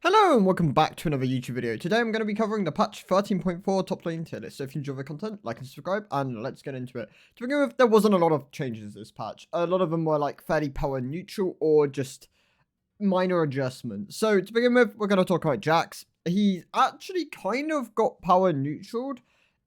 Hello and welcome back to another YouTube video. Today I'm going to be covering the patch 13.4 top lane tier list. So if you enjoy the content, like and subscribe, and let's get into it. To begin with, there wasn't a lot of changes this patch. A lot of them were like fairly power neutral or just minor adjustments. So to begin with, we're going to talk about Jax. He actually kind of got power neutraled.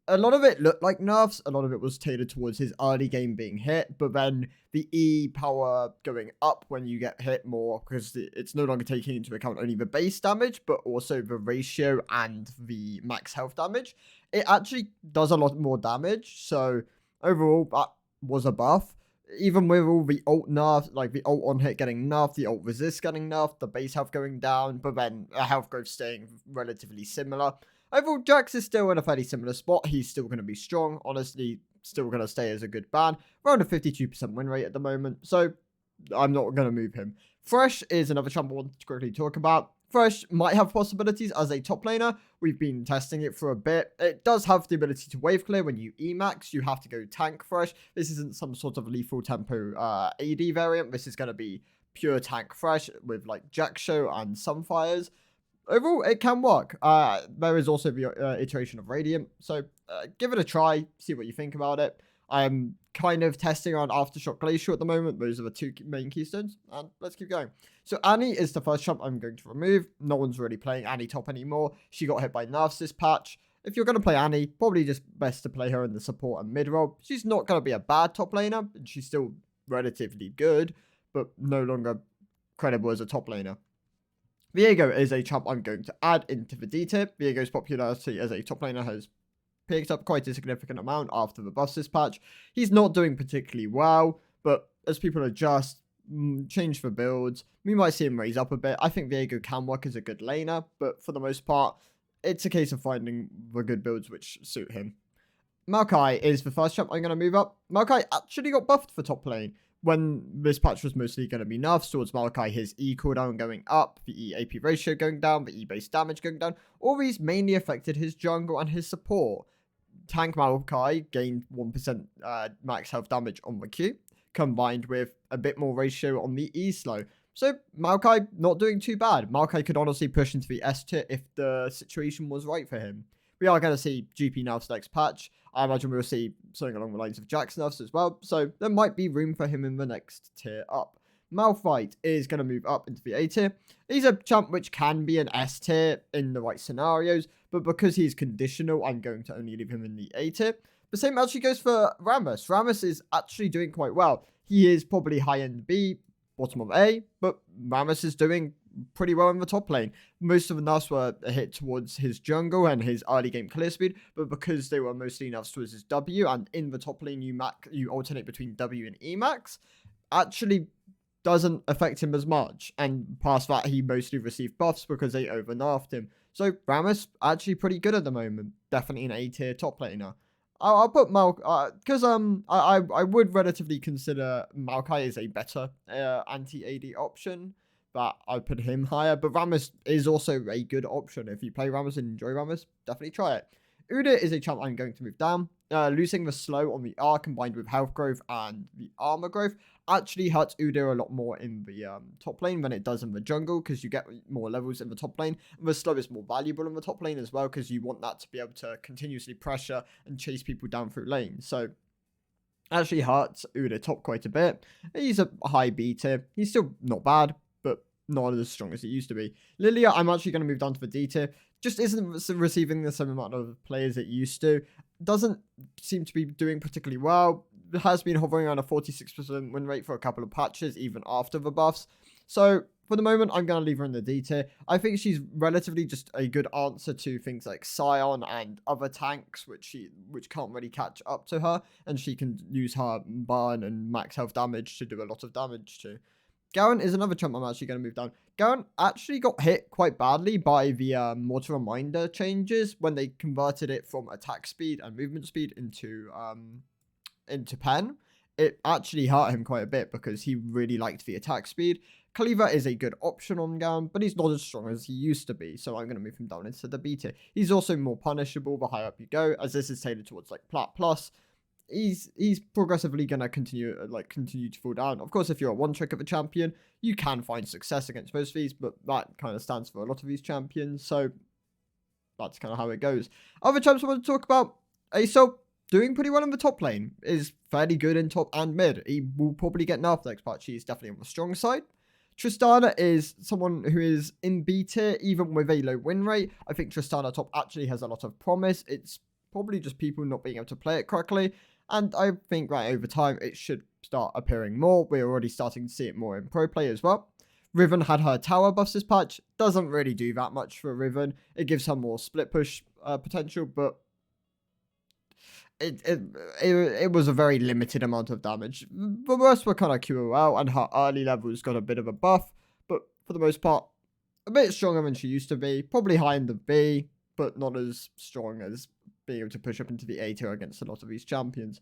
A lot of it looked like nerfs, a lot of it was tailored towards his early game being hit, but then the E power going up when you get hit more, because it's no longer taking into account only the base damage, but also the ratio and the max health damage. It actually does a lot more damage, so overall, that was a buff. Even with all the ult nerfs, like the ult on hit getting nerfed, the ult resist getting nerfed, the base health going down, but then the health growth staying relatively similar. Overall, Jax is still in a fairly similar spot. He's still going to be strong. Honestly, still going to stay as a good ban. Around a 52% win rate at the moment, so I'm not going to move him. Thresh is another champ I want to quickly talk about. Thresh might have possibilities as a top laner. We've been testing it for a bit. It does have the ability to wave clear when you Emax. You have to go tank Thresh. This isn't some sort of lethal tempo AD variant. This is going to be pure tank Thresh with like Jack Show and Sunfires. Overall, it can work. There is also the iteration of Radiant, so give it a try, see what you think about it. I'm kind of testing on Aftershock Glacier at the moment. Those are the two main keystones, and let's keep going. So Annie is the first champ I'm going to remove. No one's really playing Annie top anymore. She got hit by nerfs this patch. If you're going to play Annie, probably just best to play her in the support and mid role. She's not going to be a bad top laner, and she's still relatively good, but no longer credible as a top laner. Viego is a champ I'm going to add into the D tier. Viego's popularity as a top laner has picked up quite a significant amount after the buffs this patch. He's not doing particularly well, but as people adjust, change for builds, we might see him raise up a bit. I think Viego can work as a good laner, but for the most part, it's a case of finding the good builds which suit him. Maokai is the first champ I'm going to move up. Maokai actually got buffed for top lane. When this patch was mostly going to be nerfs towards Maokai, his E cooldown going up, the E AP ratio going down, the E base damage going down, all these mainly affected his jungle and his support. Tank Maokai gained 1% max health damage on the Q, combined with a bit more ratio on the E slow. So Maokai not doing too bad. Maokai could honestly push into the S tier if the situation was right for him. We are going to see GP nerfs next patch. I imagine we'll see something along the lines of Jax nerfs as well. So there might be room for him in the next tier up. Malphite is going to move up into the A tier. He's a champ which can be an S tier in the right scenarios, but because he's conditional, I'm going to only leave him in the A tier. The same actually goes for Rammus. Rammus is actually doing quite well. He is probably high-end B, bottom of A, but Rammus is doing pretty well in the top lane. Most of the nerfs were a hit towards his jungle and his early game clear speed, but because they were mostly nerfs towards his W, and in the top lane you alternate between W and Emax, actually doesn't affect him as much. And past that, he mostly received buffs because they over nerfed him. So Rammus actually pretty good at the moment. Definitely an A tier top laner. I'll put because I would relatively consider Maokai as a better anti-AD option, but I'd put him higher. But Rammus is also a good option. If you play Rammus and enjoy Rammus, definitely try it. Udyr is a champ I'm going to move down. Losing the slow on the R combined with health growth and the armor growth actually hurts Udyr a lot more in the top lane than it does in the jungle, because you get more levels in the top lane. And the slow is more valuable in the top lane as well, because you want that to be able to continuously pressure and chase people down through lanes. So actually hurts Udyr top quite a bit. He's a high B tier. He's still not bad, but not as strong as he used to be. Lilia, I'm actually going to move down to the D tier. Just isn't receiving the same amount of players it used to. Doesn't seem to be doing particularly well. It has been hovering around a 46% win rate for a couple of patches, even after the buffs. So for the moment, I'm going to leave her in the D tier. I think she's relatively just a good answer to things like Scion and other tanks, which can't really catch up to her, and she can use her burn and max health damage to do a lot of damage to. Garen is another champ I'm actually going to move down. Garen actually got hit quite badly by the Mortar Reminder changes when they converted it from attack speed and movement speed into pen. It actually hurt him quite a bit because he really liked the attack speed. Cleaver is a good option on Garen, but he's not as strong as he used to be, so I'm going to move him down into the B tier. He's also more punishable the higher up you go, as this is tailored towards like Plat Plus. he's progressively gonna continue to fall down. Of course, if you're a one trick of a champion, you can find success against most of these, but that kind of stands for a lot of these champions. So that's kind of how it goes. Other champs I want to talk about, Aesop doing pretty well in the top lane, is fairly good in top and mid. He will probably get nerfed next patch. He's definitely on the strong side. Tristana is someone who is in B tier, even with a low win rate. I think Tristana top actually has a lot of promise. It's probably just people not being able to play it correctly. And I think right over time, it should start appearing more. We're already starting to see it more in pro play as well. Riven had her tower buffs this patch. Doesn't really do that much for Riven. It gives her more split push potential, but it was a very limited amount of damage. The rest were kind of QOL, and her early levels got a bit of a buff, but for the most part, a bit stronger than she used to be. Probably high in the B, but not as strong as being able to push up into the A tier against a lot of these champions.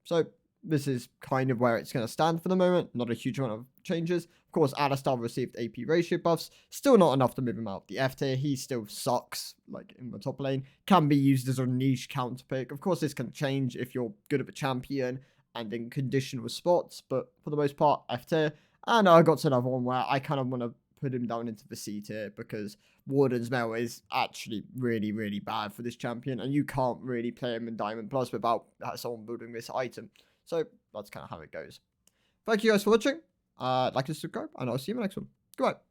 So this is kind of where it's going to stand for the moment. Not a huge amount of changes. Of course, Alistar received AP ratio buffs. Still not enough to move him out of the F tier. He still sucks, like, in the top lane. Can be used as a niche counter pick. Of course, this can change if you're good of a champion and in condition with spots. But for the most part, F tier. And I got to another one where I kind of want to put him down into the C tier because Warden's Mail is actually really, really bad for this champion. And you can't really play him in Diamond Plus without someone building this item. So that's kind of how it goes. Thank you guys for watching. Like and subscribe, and I'll see you in the next one. Goodbye.